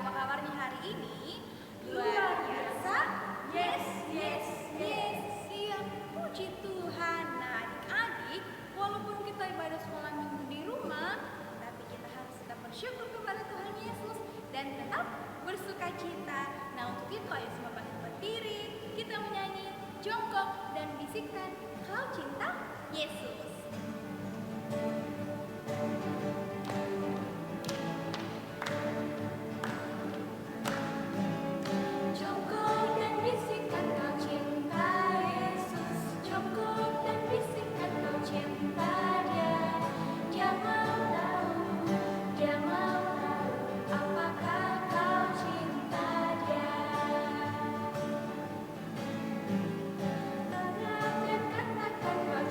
apa kabarnya hari ini? Luar biasa? Yes, yes, yes. Iya, puji Tuhan. Nah, adik-adik, walaupun kita ibadah sekolah minggu di rumah, tapi kita harus tetap bersyukur kepada Tuhan Yesus dan tetap bersuka cita. Nah, untuk itu ayo semua bangkit berdiri, kita menyanyi jongkok dan bisikkan kau cinta Yesus.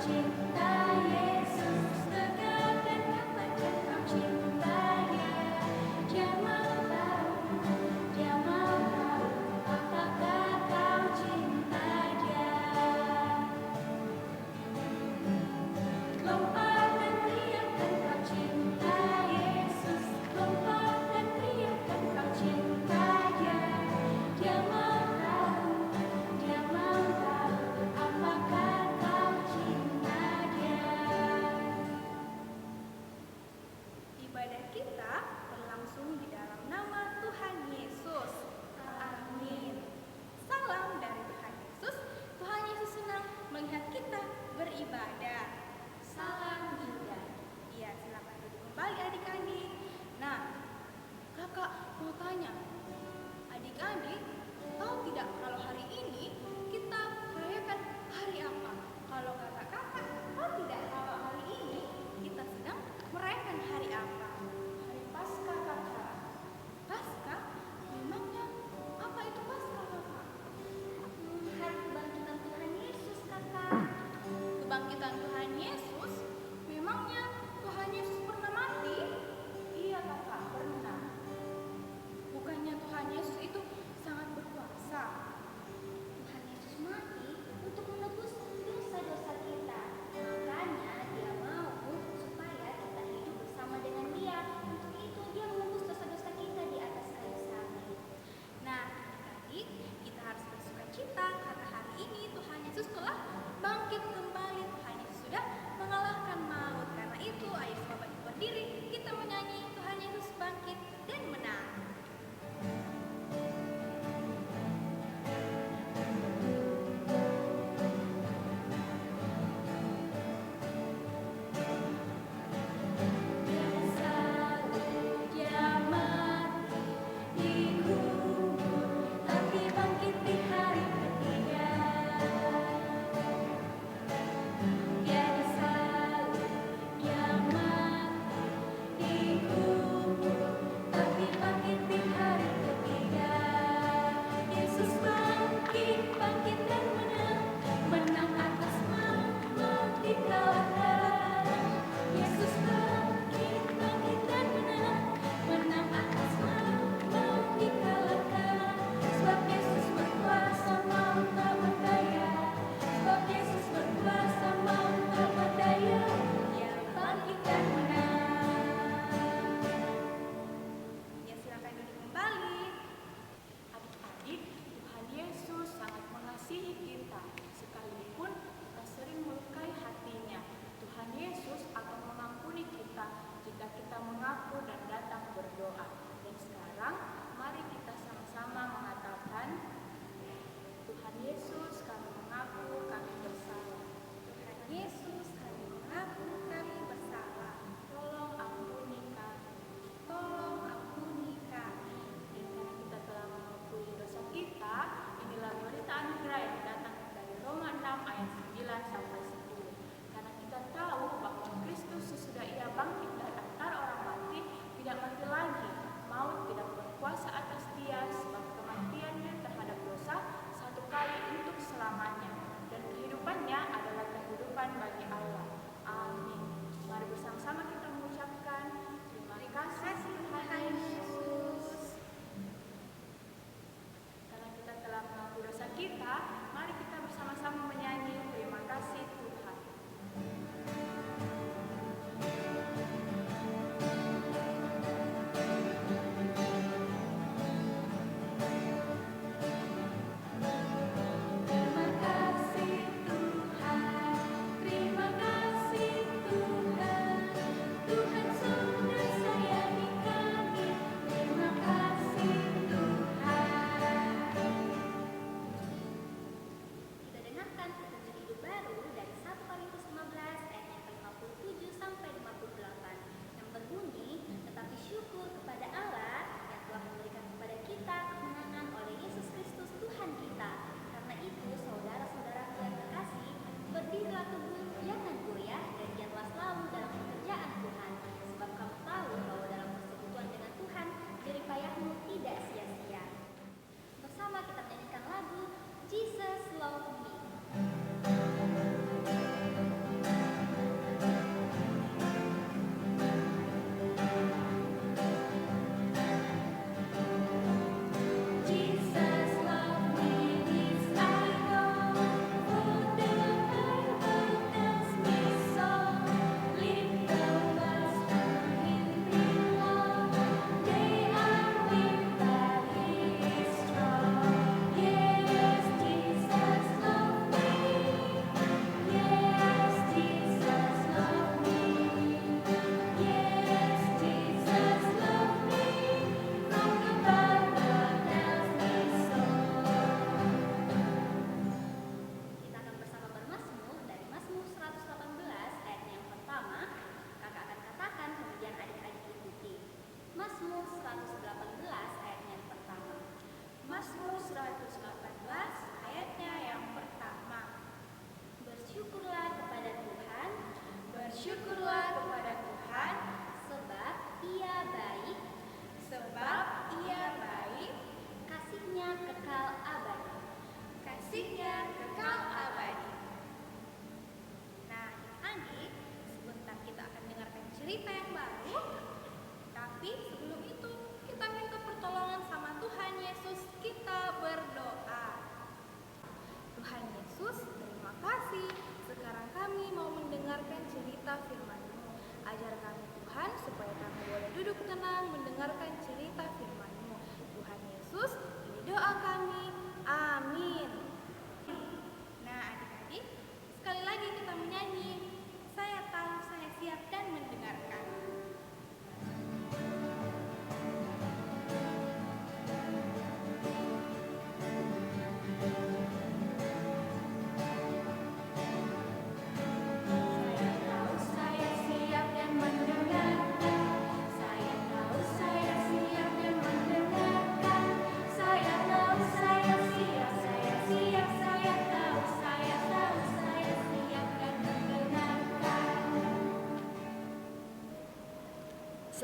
Cinta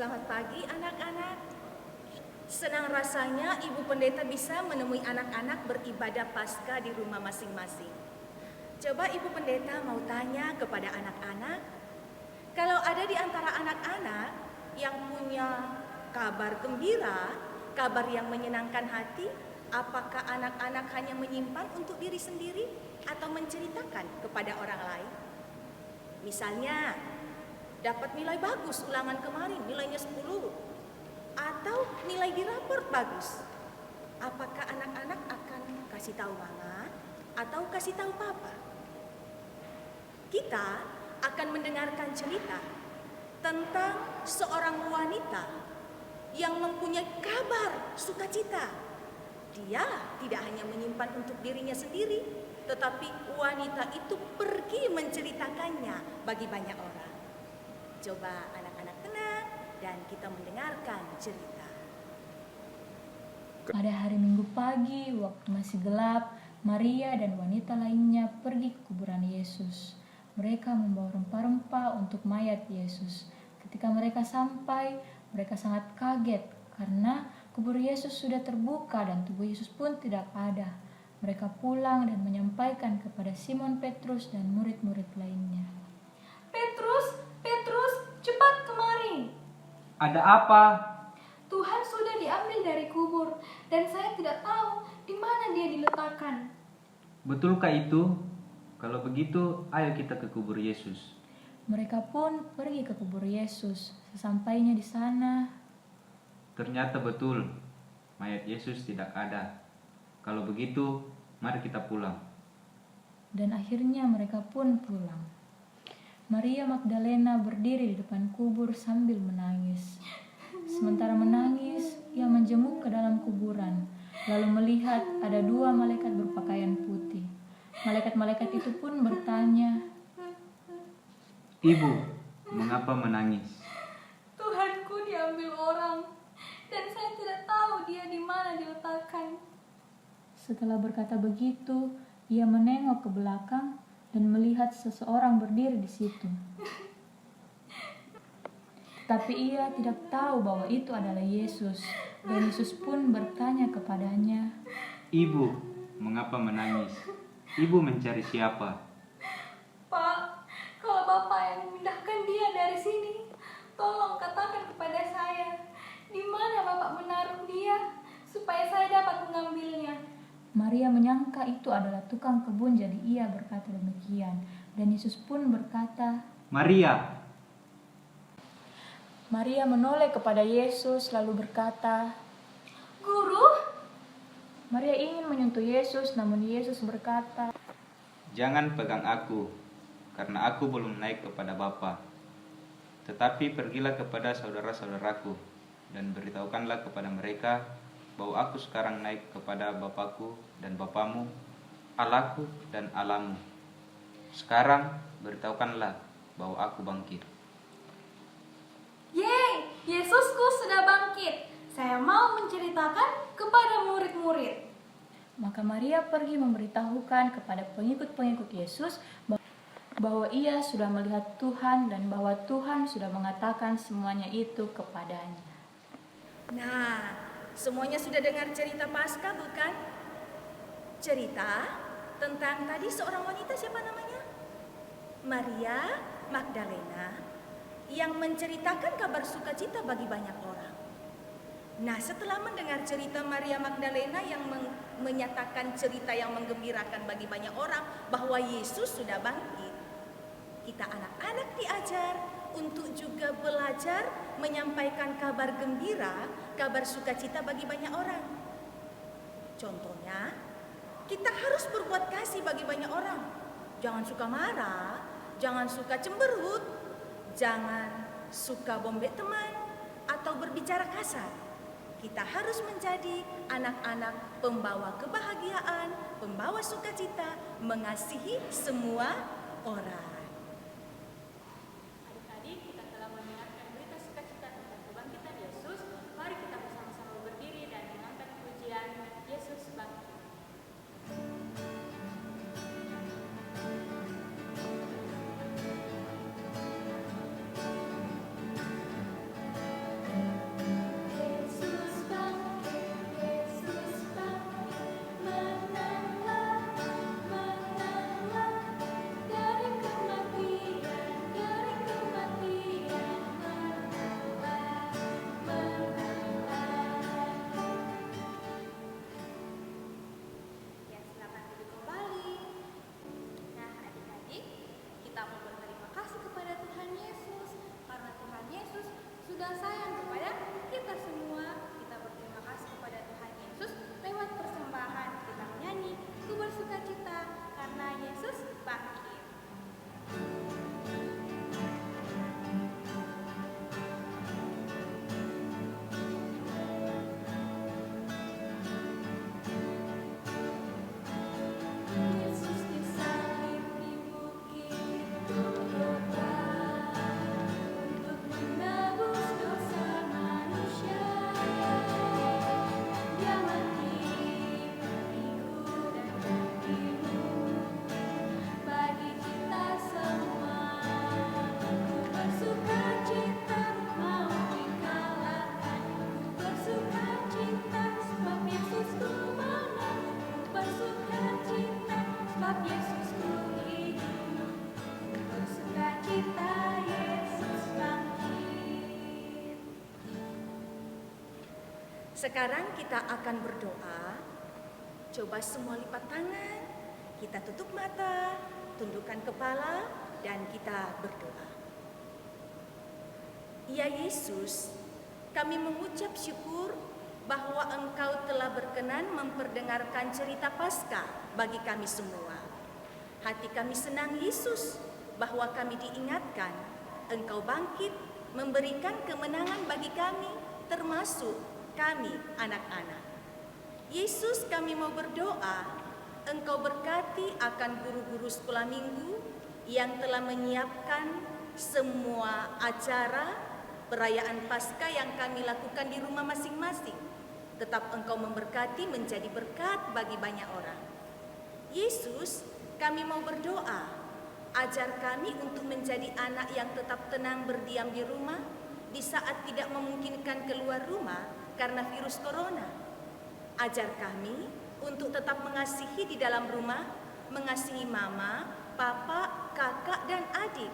Selamat pagi anak-anak. Senang rasanya Ibu Pendeta bisa menemui anak-anak beribadah Paskah di rumah masing-masing. Coba Ibu Pendeta mau tanya kepada anak-anak, kalau ada di antara anak-anak yang punya kabar gembira, kabar yang menyenangkan hati, apakah anak-anak hanya menyimpan untuk diri sendiri atau menceritakan kepada orang lain? Misalnya, dapat nilai bagus ulangan kemarin, nilainya 10, atau nilai di raport bagus. Apakah anak-anak akan kasih tahu mama atau kasih tahu papa? Kita akan mendengarkan cerita tentang seorang wanita yang mempunyai kabar sukacita. Dia tidak hanya menyimpan untuk dirinya sendiri, tetapi wanita itu pergi menceritakannya bagi banyak orang. Coba anak-anak tenang dan kita mendengarkan cerita. Pada hari Minggu pagi, waktu masih gelap, Maria dan wanita lainnya pergi ke kuburan Yesus. Mereka membawa rempah-rempah untuk mayat Yesus. Ketika mereka sampai, mereka sangat kaget karena kubur Yesus sudah terbuka dan tubuh Yesus pun tidak ada. Mereka pulang dan menyampaikan kepada Simon Petrus dan murid-murid lainnya. Petrus, cepat kemari. Ada apa? Tuhan sudah diambil dari kubur dan saya tidak tahu di mana dia diletakkan. Betulkah itu? Kalau begitu, ayo kita ke kubur Yesus. Mereka pun pergi ke kubur Yesus. Sesampainya di sana, Ternyata betul, mayat Yesus tidak ada. Kalau begitu, mari kita pulang. dan akhirnya mereka pun pulang. Maria Magdalena berdiri di depan kubur sambil menangis. Sementara menangis, ia menjenguk ke dalam kuburan, lalu melihat ada 2 malaikat berpakaian putih. Malaikat-malaikat itu pun bertanya, Ibu, mengapa menangis? Tuhanku diambil orang dan saya tidak tahu dia di mana diletakkan. Setelah berkata begitu, ia menengok ke belakang dan melihat seseorang berdiri di situ. Tapi ia tidak tahu bahwa itu adalah Yesus, dan Yesus pun bertanya kepadanya, Ibu, mengapa menangis? Ibu mencari siapa? Pak, kalau Bapak yang memindahkan dia dari sini, tolong katakan kepada saya di mana Bapak menaruh dia supaya saya dapat mengambilnya. Maria menyangka itu adalah tukang kebun, jadi ia berkata demikian. Dan Yesus pun berkata, Maria! Maria menoleh kepada Yesus lalu berkata, Guru, Maria ingin menyentuh Yesus, namun Yesus berkata, Jangan pegang aku, karena aku belum naik kepada Bapa. Tetapi pergilah kepada saudara-saudaraku, dan beritahukanlah kepada mereka bahwa aku sekarang naik kepada Bapakku dan Bapamu, Allahku dan Allahmu. Sekarang beritahukanlah bahwa aku bangkit. yeay, Yesusku sudah bangkit. Saya mau menceritakan kepada murid-murid. Maka Maria pergi memberitahukan kepada pengikut-pengikut Yesus bahwa ia sudah melihat Tuhan dan bahwa Tuhan sudah mengatakan semuanya itu kepadanya. Nah, semuanya sudah dengar cerita Paskah bukan? Cerita tentang tadi seorang wanita, siapa namanya? Maria Magdalena, yang menceritakan kabar sukacita bagi banyak orang. Nah, setelah mendengar cerita Maria Magdalena yang menyatakan cerita yang menggembirakan bagi banyak orang bahwa Yesus sudah bangkit, kita anak-anak diajar untuk juga belajar menyampaikan kabar gembira, kabar sukacita bagi banyak orang. Contohnya, kita harus berbuat kasih bagi banyak orang. Jangan suka marah, jangan suka cemberut, jangan suka bombek teman atau berbicara kasar. Kita harus menjadi anak-anak pembawa kebahagiaan, pembawa sukacita, mengasihi semua orang. Adik-adik, kita telah mendengarkan berita sukacita tentang kebangkitan Yesus. Mari kita bersama-sama berdiri dan mengangkat pujian Yesus bangkit. Sekarang kita akan berdoa. Coba semua lipat tangan, kita tutup mata, tundukkan kepala, dan kita berdoa. Ya Yesus, kami mengucap syukur bahwa Engkau telah berkenan memperdengarkan cerita Paskah bagi kami semua. Hati kami senang Yesus bahwa kami diingatkan Engkau bangkit memberikan kemenangan bagi kami, termasuk kami anak-anak. Yesus, kami mau berdoa Engkau berkati akan guru-guru sekolah minggu yang telah menyiapkan semua acara perayaan Paskah yang kami lakukan di rumah masing-masing. Tetap Engkau memberkati menjadi berkat bagi banyak orang. Yesus, kami mau berdoa, ajar kami untuk menjadi anak yang tetap tenang berdiam di rumah di saat tidak memungkinkan keluar rumah karena virus corona. Ajar kami untuk tetap mengasihi di dalam rumah, mengasihi mama, papa, kakak, dan adik.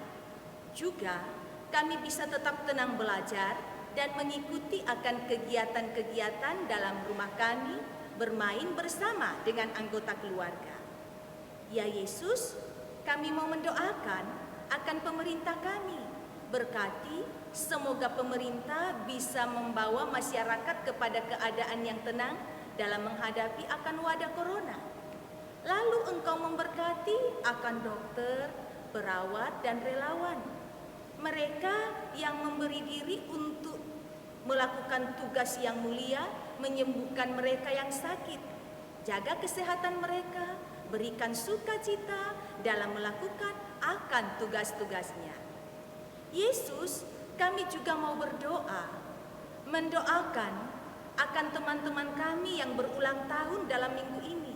Juga kami bisa tetap tenang belajar dan mengikuti akan kegiatan-kegiatan dalam rumah kami, bermain bersama dengan anggota keluarga. Ya Yesus, kami mau mendoakan akan pemerintah kami. Berkati, semoga pemerintah bisa membawa masyarakat kepada keadaan yang tenang dalam menghadapi akan wabah corona. Lalu Engkau memberkati akan dokter, perawat, dan relawan. Mereka yang memberi diri untuk melakukan tugas yang mulia, menyembuhkan mereka yang sakit. Jaga kesehatan mereka, berikan sukacita dalam melakukan akan tugas-tugasnya. Yesus, kami juga mau berdoa, mendoakan akan teman-teman kami yang berulang tahun dalam minggu ini.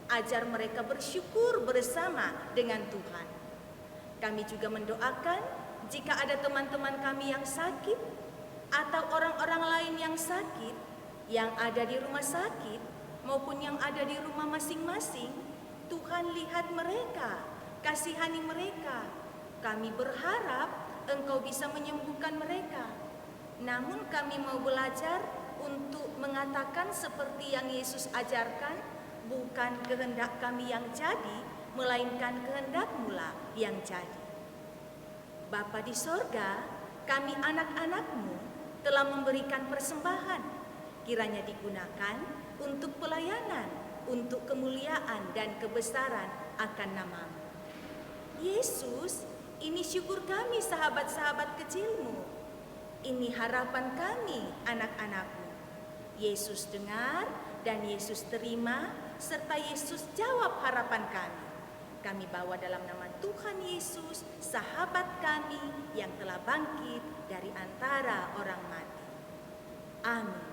Ajar mereka bersyukur bersama dengan Tuhan. Kami juga mendoakan jika ada teman-teman kami yang sakit atau orang-orang lain yang sakit, yang ada di rumah sakit maupun yang ada di rumah masing-masing, Tuhan lihat mereka, kasihani mereka. Kami berharap Engkau bisa menyembuhkan mereka. Namun kami mau belajar untuk mengatakan seperti yang Yesus ajarkan, bukan kehendak kami yang jadi, melainkan kehendak-Mu yang jadi. Bapa di sorga, kami anak-anak-Mu telah memberikan persembahan, kiranya digunakan untuk pelayanan, untuk kemuliaan dan kebesaran akan nama-Mu. Yesus, ini syukur kami sahabat-sahabat kecil-Mu. Ini harapan kami anak-anak-Mu. Yesus dengar dan Yesus terima, serta Yesus jawab harapan kami. Kami bawa dalam nama Tuhan Yesus, sahabat kami yang telah bangkit dari antara orang mati. Amin.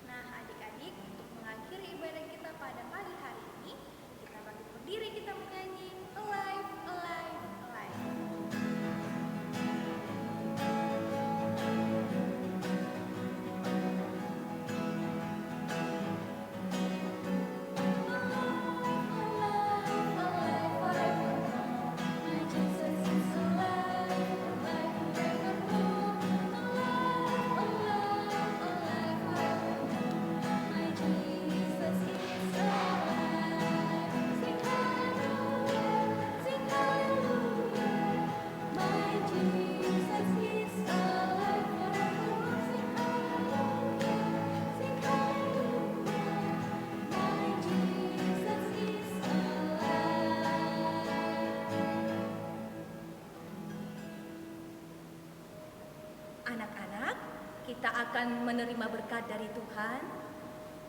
Nah, adik-adik, untuk mengakhiri ibadah kita pada pagi hari ini, kita bangkit berdiri, kita menyanyi Alive, Alive, Alive. Anak-anak, kita akan menerima berkat dari Tuhan.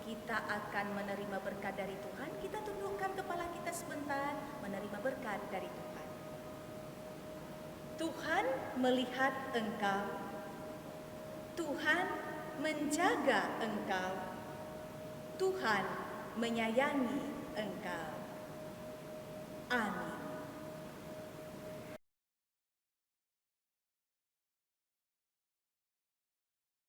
Kita akan menerima berkat dari Tuhan. Kita tundukkan kepala kita sebentar, menerima berkat dari Tuhan. Tuhan melihat engkau. Tuhan menjaga engkau. Tuhan menyayangi engkau. Amin.